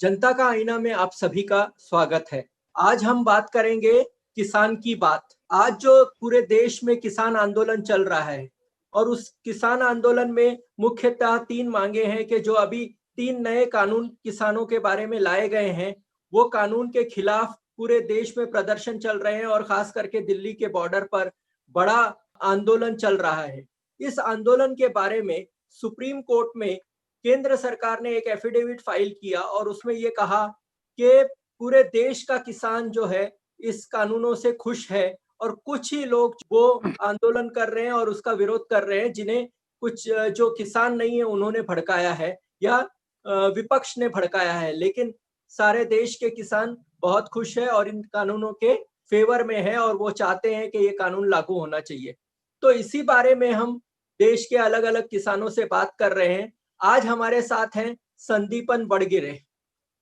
जनता का आईना में आप सभी का स्वागत है। आज हम बात करेंगे किसान की बात। आज जो पूरे देश में किसान आंदोलन चल रहा है और उस किसान आंदोलन में मुख्यतः 3 मांगे हैं कि जो अभी 3 नए कानून किसानों के बारे में लाए गए हैं, वो कानून के खिलाफ पूरे देश में प्रदर्शन चल रहे हैं और खास करके दिल्ली के बॉर्डर पर बड़ा आंदोलन चल रहा है। इस आंदोलन के बारे में सुप्रीम कोर्ट में केंद्र सरकार ने एक एफिडेविट फाइल किया और उसमें ये कहा कि पूरे देश का किसान जो है इस कानूनों से खुश है और कुछ ही लोग वो आंदोलन कर रहे हैं और उसका विरोध कर रहे हैं, जिन्हें कुछ जो किसान नहीं है उन्होंने भड़काया है या विपक्ष ने भड़काया है। लेकिन सारे देश के किसान बहुत खुश है और इन कानूनों के फेवर में है और वो चाहते हैं कि ये कानून लागू होना चाहिए। तो इसी बारे में हम देश के अलग अलग किसानों से बात कर रहे हैं। आज हमारे साथ हैं संदीपन बड़गिरे,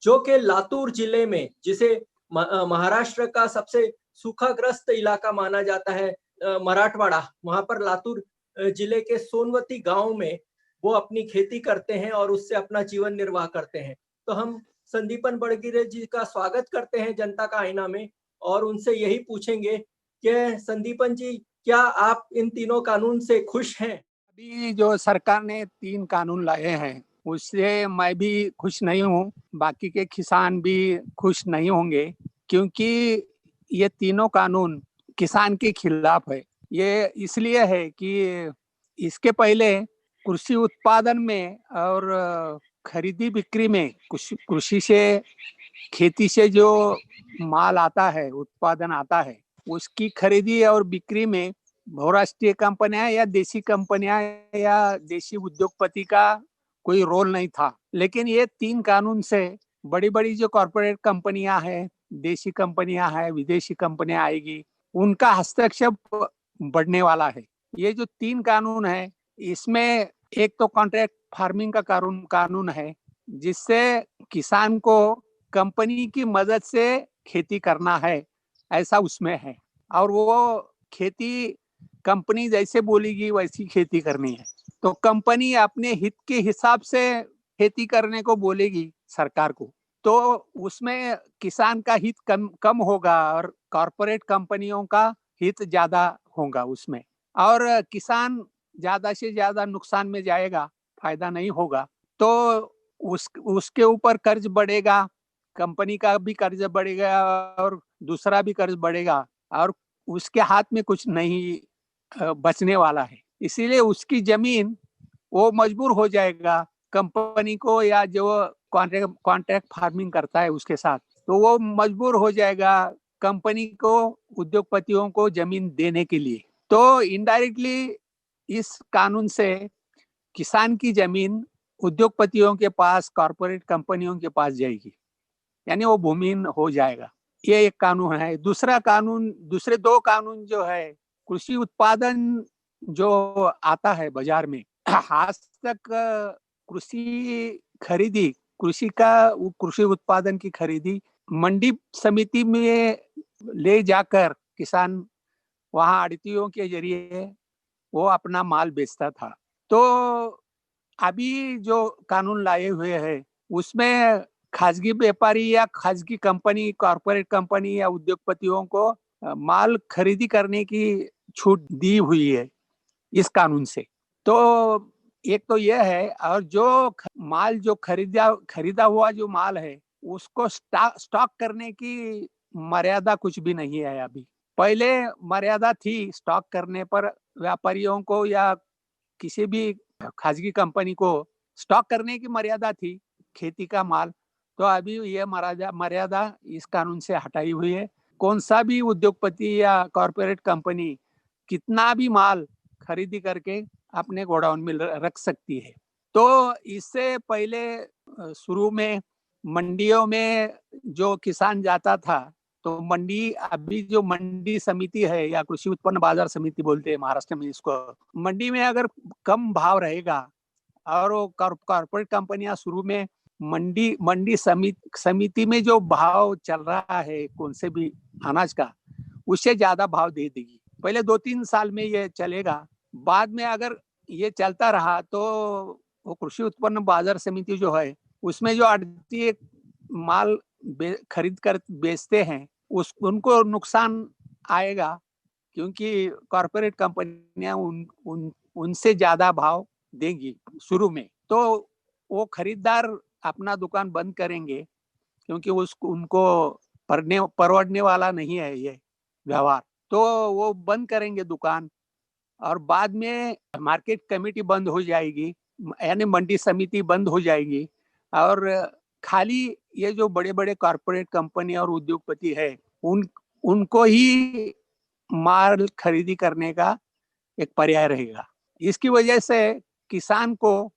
जो कि लातूर जिले में, जिसे महाराष्ट्र का सबसे सूखाग्रस्त इलाका माना जाता है, मराठवाड़ा, वहां पर लातूर जिले के सोनवती गांव में वो अपनी खेती करते हैं और उससे अपना जीवन निर्वाह करते हैं। तो हम संदीपन बड़गिरे जी का स्वागत करते हैं जनता का आईना में और उनसे यही पूछेंगे कि संदीपन जी, क्या आप इन तीनों कानून से खुश हैं? अभी जो सरकार ने 3 कानून लाए हैं उससे मैं भी खुश नहीं हूँ, बाकी के किसान भी खुश नहीं होंगे, क्योंकि ये तीनों कानून किसान के खिलाफ है। ये इसलिए है कि इसके पहले कृषि उत्पादन में और खरीदी बिक्री में कृषि से, खेती से जो माल आता है, उत्पादन आता है, उसकी खरीदी और बिक्री में बहुराष्ट्रीय कंपनियां या देशी कंपनियां या देशी उद्योगपति का कोई रोल नहीं था। लेकिन ये 3 कानून से बड़ी बड़ी जो कॉर्पोरेट कंपनियां हैं, देशी कंपनियां हैं, विदेशी कंपनियां आएगी, उनका हस्तक्षेप बढ़ने वाला है। ये जो 3 कानून है, इसमें एक तो कॉन्ट्रैक्ट फार्मिंग का कानून है, जिससे किसान को कंपनी की मदद से खेती करना है, ऐसा उसमें है। और वो खेती कंपनी जैसे बोलेगी वैसी खेती करनी है। तो कंपनी अपने हित के हिसाब से खेती करने को बोलेगी सरकार को, तो उसमें किसान का हित कम होगा और कॉर्पोरेट कंपनियों का हित ज्यादा होगा उसमें, और किसान ज्यादा से ज्यादा नुकसान में जाएगा, फायदा नहीं होगा। तो उसके ऊपर कर्ज बढ़ेगा, कंपनी का भी कर्ज बढ़ेगा और दूसरा भी कर्ज बढ़ेगा, और उसके हाथ में कुछ नहीं बचने वाला है। इसीलिए उसकी जमीन वो मजबूर हो जाएगा कंपनी को, या जो कॉन्ट्रैक्ट फार्मिंग करता है उसके साथ, तो वो मजबूर हो जाएगा कंपनी को, उद्योगपतियों को जमीन देने के लिए। तो इनडायरेक्टली इस कानून से किसान की जमीन उद्योगपतियों के पास, कॉर्पोरेट कंपनियों के पास जाएगी, यानी वो भूमिहीन हो जाएगा। ये एक कानून है। दूसरे 2 कानून जो है, कृषि उत्पादन जो आता है बाजार में, आज तक कृषि उत्पादन की खरीदी मंडी समिति में ले जाकर किसान वहां आड़तियों के जरिए वो अपना माल बेचता था। तो अभी जो कानून लाए हुए हैं उसमें खासगी व्यापारी या खासगी कंपनी, कॉर्पोरेट कंपनी या उद्योगपतियों को माल खरीदी करने की छूट दी हुई है इस कानून से। तो एक तो यह है, और जो माल जो खरीदा हुआ जो माल है उसको स्टॉक करने की मर्यादा कुछ भी नहीं है अभी। पहले मर्यादा थी स्टॉक करने पर, व्यापारियों को या किसी भी खासगी कंपनी को स्टॉक करने की मर्यादा थी खेती का माल। तो अभी ये मर्यादा इस कानून से हटाई हुई है। कौन सा भी उद्योगपति या कॉर्पोरेट कंपनी कितना भी माल खरीदी करके अपने गोडाउन में रख सकती है। तो इससे पहले शुरू में मंडियों में जो किसान जाता था, तो अभी जो मंडी समिति है या कृषि उत्पन्न बाजार समिति बोलते हैं महाराष्ट्र में इसको, मंडी में अगर कम भाव रहेगा और वो कॉर्पोरेट कंपनियां शुरू में मंडी समिति में जो भाव चल रहा है कौन से भी अनाज का, उससे ज्यादा भाव दे देगी। पहले 2-3 साल में ये चलेगा। बाद में अगर ये चलता रहा तो वो कृषि उत्पन्न बाजार समिति जो है उसमें जो आड़ती माल खरीद कर बेचते हैं उनको नुकसान आएगा, क्योंकि कॉरपोरेट कंपनियां उनसे ज्यादा भाव देंगी शुरू में, तो वो खरीदार अपना दुकान बंद करेंगे, क्योंकि उनको परवड़ने वाला नहीं है ये व्यवहार, तो वो बंद करेंगे दुकान। और बाद में मार्केट कमेटी बंद हो जाएगी, यानी मंडी समिति बंद हो जाएगी, और खाली ये जो बड़े बड़े कॉरपोरेट कंपनी और उद्योगपति है उनको ही माल खरीदी करने का एक पर्याय रहेगा। इसकी वजह से किसान को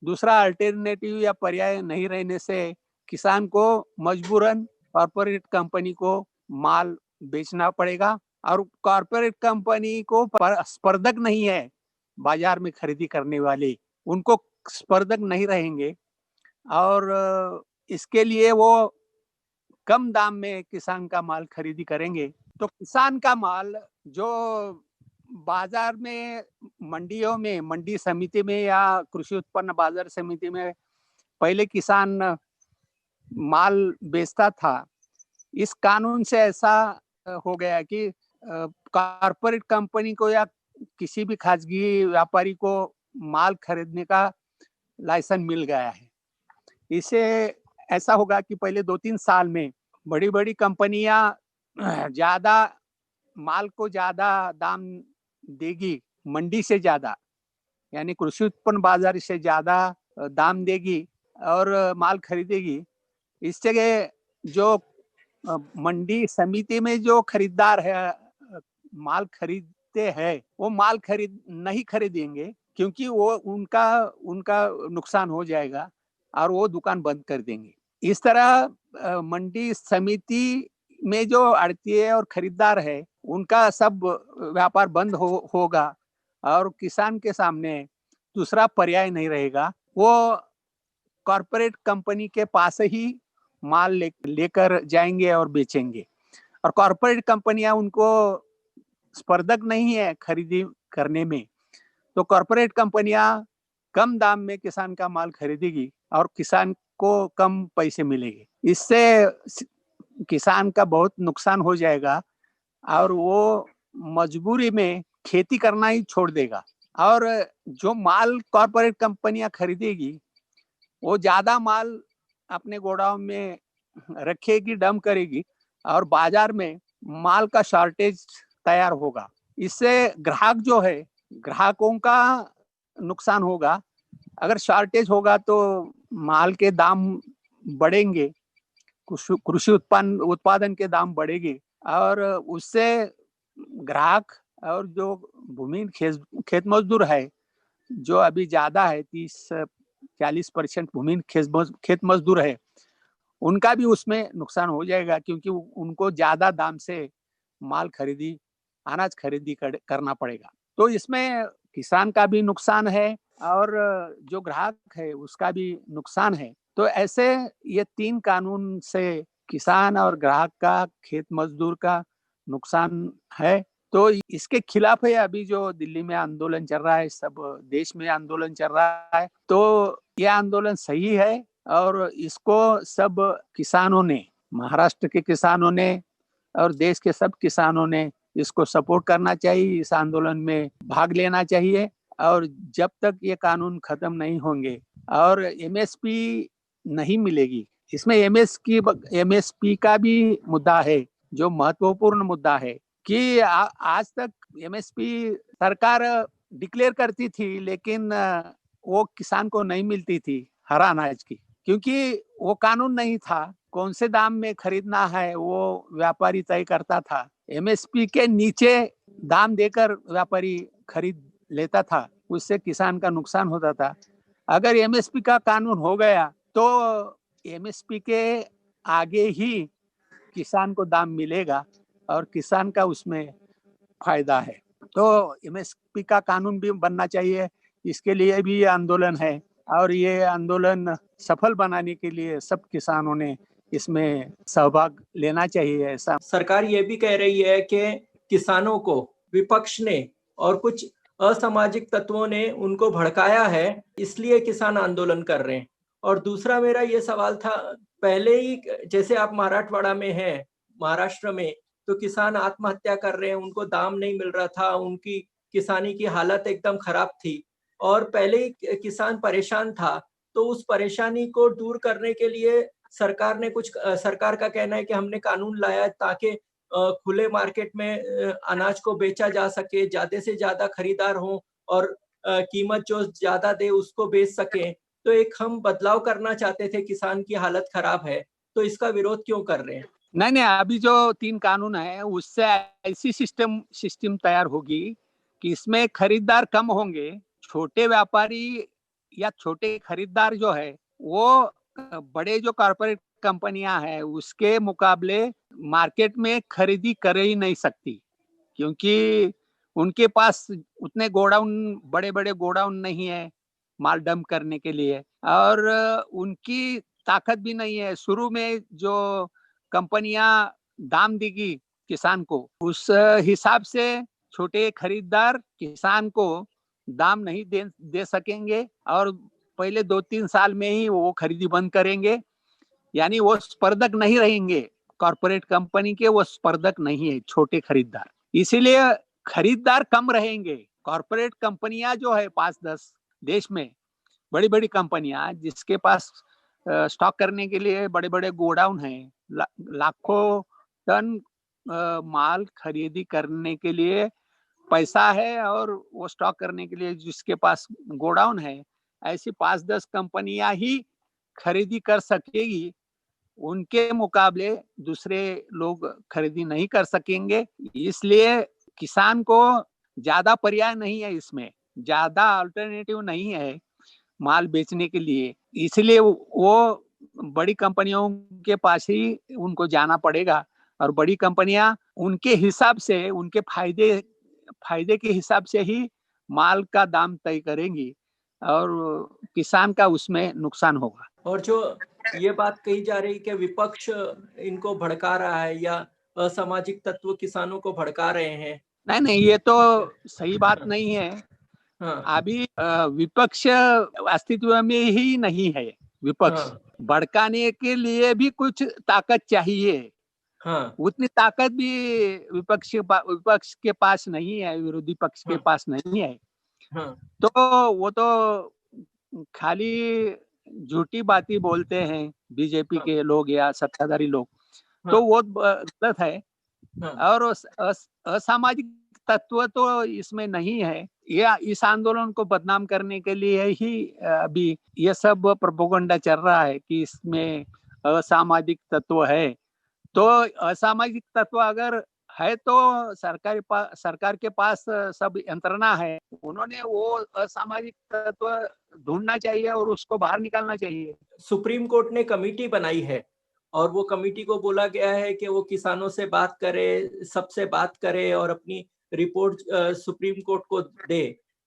दूसरा अल्टरनेटिव या पर्याय नहीं रहने से किसान को मजबूरन कॉरपोरेट कंपनी को माल बेचना पड़ेगा, और कॉरपोरेट कंपनी को स्पर्धक नहीं है बाजार में खरीदी करने वाले, उनको स्पर्धक नहीं रहेंगे, और इसके लिए वो कम दाम में किसान का माल खरीदी करेंगे। तो किसान का माल जो बाजार में, मंडियों में, मंडी समिति में या कृषि उत्पन्न बाजार समिति में पहले किसान माल बेचता था, इस कानून से ऐसा हो गया कि कॉरपोरेट कंपनी को या किसी भी खासगी व्यापारी को माल खरीदने का लाइसेंस मिल गया है। इससे ऐसा होगा कि पहले 2-3 साल में बड़ी बड़ी कंपनियां ज्यादा माल को ज्यादा दाम देगी, मंडी से ज्यादा, यानी कृषि उत्पन्न बाजार से ज्यादा दाम देगी और माल खरीदेगी। इससे जो मंडी समिति में जो खरीदार है माल खरीदते हैं, वो माल नहीं खरीदेंगे, क्योंकि वो उनका नुकसान हो जाएगा और वो दुकान बंद कर देंगे। इस तरह मंडी समिति में जो आड़ती और खरीदार है उनका सब व्यापार बंद होगा, और किसान के सामने दूसरा पर्याय नहीं रहेगा, वो कॉरपोरेट कंपनी के पास ही माल लेकर जाएंगे और बेचेंगे। और कॉरपोरेट कंपनियां उनको स्पर्धक नहीं है खरीदी करने में, तो कॉरपोरेट कंपनियां कम दाम में किसान का माल खरीदेगी और किसान को कम पैसे मिलेंगे। इससे किसान का बहुत नुकसान हो जाएगा और वो मजबूरी में खेती करना ही छोड़ देगा, और जो माल कॉरपोरेट कंपनियां खरीदेगी वो ज्यादा माल अपने गोडाउन में रखेगी, डंप करेगी, और बाजार में माल का शॉर्टेज तैयार होगा। इससे ग्राहक जो है, ग्राहकों का नुकसान होगा। अगर शॉर्टेज होगा तो माल के दाम बढ़ेंगे, कृषि उत्पादन के दाम बढ़ेंगे, और उससे ग्राहक और जो भूमिहीन खेत मजदूर है, जो अभी ज्यादा है, 30-40% भूमिहीन खेत मजदूर है, उनका भी उसमें नुकसान हो जाएगा, क्योंकि उनको ज्यादा दाम से माल अनाज खरीदी करना पड़ेगा। तो इसमें किसान का भी नुकसान है और जो ग्राहक है उसका भी नुकसान है। तो ऐसे ये 3 कानून से किसान और ग्राहक का, खेत मजदूर का नुकसान है। तो इसके खिलाफ है अभी जो दिल्ली में आंदोलन चल रहा है, सब देश में आंदोलन चल रहा है। तो यह आंदोलन सही है और इसको सब किसानों ने, महाराष्ट्र के किसानों ने और देश के सब किसानों ने इसको सपोर्ट करना चाहिए, इस आंदोलन में भाग लेना चाहिए। और जब तक ये कानून खत्म नहीं होंगे और एमएसपी नहीं मिलेगी, इसमें एमएसपी का भी मुद्दा है, जो महत्वपूर्ण मुद्दा है कि आज तक एमएसपी सरकार डिक्लेयर करती थी, लेकिन वो किसान को नहीं मिलती थी हरा अनाज की, क्योंकि वो कानून नहीं था। कौन से दाम में खरीदना है वो व्यापारी तय करता था। एमएसपी के नीचे दाम देकर व्यापारी खरीद लेता था, उससे किसान का नुकसान होता था। अगर एमएसपी का कानून हो गया तो एमएसपी के आगे ही किसान को दाम मिलेगा और किसान का उसमें फायदा है। तो एमएसपी का कानून भी बनना चाहिए, इसके लिए भी ये आंदोलन है, और ये आंदोलन सफल बनाने के लिए सब किसानों ने इसमें सहभाग लेना चाहिए। ऐसा सरकार ये भी कह रही है कि किसानों को विपक्ष ने और कुछ असामाजिक तत्वों ने उनको भड़काया है, इसलिए किसान आंदोलन कर रहे हैं। और दूसरा मेरा ये सवाल था, पहले ही जैसे आप मराठवाड़ा में हैं, महाराष्ट्र में, तो किसान आत्महत्या कर रहे हैं, उनको दाम नहीं मिल रहा था, उनकी किसानी की हालत एकदम खराब थी और पहले ही किसान परेशान था। तो उस परेशानी को दूर करने के लिए सरकार ने सरकार का कहना है कि हमने कानून लाया ताकि खुले मार्केट में अनाज को बेचा जा सके, ज़्यादा से ज़्यादा खरीदार हों और कीमत जो ज़्यादा दे उसको बेच सकें। तो एक हम बदलाव करना चाहते थे, किसान की हालत खराब है, तो इसका विरोध क्यों कर रहे हैं? नहीं नहीं, अभी जो 3 कानून है उससे ऐसी सिस्टम तैयार होगी कि इसमें खरीदार कम होंगे। छोटे व्यापारी या छोटे खरीदार जो है वो बड़े जो कॉर्पोरेट कंपनियां हैं उसके मुकाबले मार्केट में खरीदी कर ही नहीं सकती, क्योंकि उनके पास उतने गोडाउन, बड़े बड़े गोडाउन नहीं है माल डंप करने के लिए, और उनकी ताकत भी नहीं है। शुरू में जो कंपनियां दाम देगी किसान को, उस हिसाब से छोटे खरीदार किसान को दाम नहीं दे सकेंगे और पहले 2-3 साल में ही वो खरीदी बंद करेंगे। यानी वो स्पर्धक नहीं रहेंगे, कॉर्पोरेट कंपनी के वो स्पर्धक नहीं है छोटे खरीदार, इसीलिए खरीदार कम रहेंगे। कॉर्पोरेट कंपनियां जो है 5-10 देश में, बड़ी बड़ी कंपनियां जिसके पास स्टॉक करने के लिए बड़े बड़े गोडाउन हैं, लाखों टन माल खरीदी करने के लिए पैसा है और वो स्टॉक करने के लिए जिसके पास गोडाउन है, ऐसी 5-10 कंपनियां ही खरीदी कर सकेगी। उनके मुकाबले दूसरे लोग खरीदी नहीं कर सकेंगे। इसलिए किसान को ज्यादा पर्याय नहीं है, इसमें ज्यादा अल्टरनेटिव नहीं है माल बेचने के लिए, इसलिए वो बड़ी कंपनियों के पास ही उनको जाना पड़ेगा और बड़ी कंपनियां उनके हिसाब से, उनके फायदे के हिसाब से ही माल का दाम तय करेंगी और किसान का उसमें नुकसान होगा। और जो ये बात कही जा रही कि विपक्ष इनको भड़का रहा है या असामाजिक तत्व किसानों को भड़का रहे हैं। नहीं नहीं, ये तो सही बात नहीं है। हाँ, अभी विपक्ष अस्तित्व में ही नहीं है। विपक्ष हाँ, भड़काने के लिए भी कुछ ताकत चाहिए, हाँ, उतनी ताकत भी विपक्ष के पास नहीं है, विरोधी पक्ष के हाँ, पास नहीं है। हाँ, तो वो तो खाली झूठी बातें बोलते हैं बीजेपी हाँ, के लोग या सत्ताधारी लोग, तो हाँ, वो गलत है। हाँ, और असामाजिक तत्व तो इसमें नहीं है। या इस आंदोलन को बदनाम करने के लिए ही अभी ये सब प्रोपेगेंडा चल रहा है कि इसमें असामाजिक तत्व है। तो असामाजिक तत्व अगर है तो सरकार के पास सब यंत्रणा है, उन्होंने वो असामाजिक तत्व ढूंढना चाहिए और उसको बाहर निकालना चाहिए। सुप्रीम कोर्ट ने कमेटी बनाई है और वो कमेटी को बोला गया है कि वो किसानों से बात करे, सबसे बात करे और अपनी रिपोर्ट सुप्रीम कोर्ट को दे।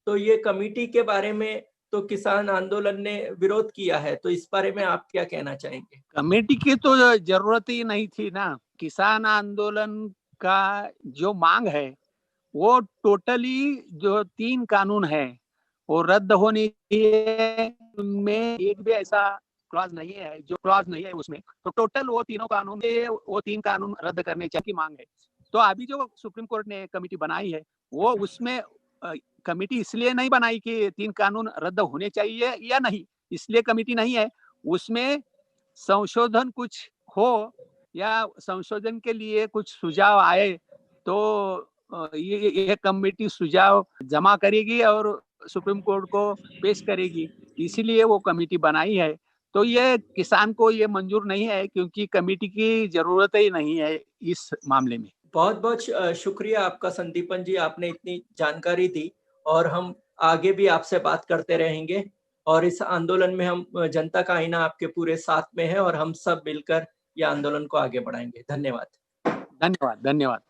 तो ये कमेटी के बारे में तो किसान आंदोलन ने विरोध किया है, तो इस बारे में आप क्या कहना चाहेंगे? कमेटी की तो जरूरत ही नहीं थी ना। किसान आंदोलन का जो मांग है वो टोटली जो 3 कानून है वो रद्द होने चाहिए। उनमें एक भी ऐसा क्लॉज नहीं है, जो क्लॉज नहीं है उसमें, तो टोटल वो तीनों कानून, वो 3 कानून रद्द करने की मांग है। तो अभी जो सुप्रीम कोर्ट ने कमेटी बनाई है वो उसमें कमेटी इसलिए नहीं बनाई कि 3 कानून रद्द होने चाहिए या नहीं, इसलिए कमेटी नहीं है। उसमें संशोधन कुछ हो या संशोधन के लिए कुछ सुझाव आए तो ये कमेटी सुझाव जमा करेगी और सुप्रीम कोर्ट को पेश करेगी, इसीलिए वो कमेटी बनाई है। तो ये किसान को ये मंजूर नहीं है क्योंकि कमेटी की जरूरत ही नहीं है इस मामले में। बहुत-बहुत शुक्रिया आपका संदीपन जी, आपने इतनी जानकारी दी और हम आगे भी आपसे बात करते रहेंगे और इस आंदोलन में हम जनता का आईना आपके पूरे साथ में है और हम सब मिलकर ये आंदोलन को आगे बढ़ाएँगे। धन्यवाद। धन्यवाद, धन्यवाद।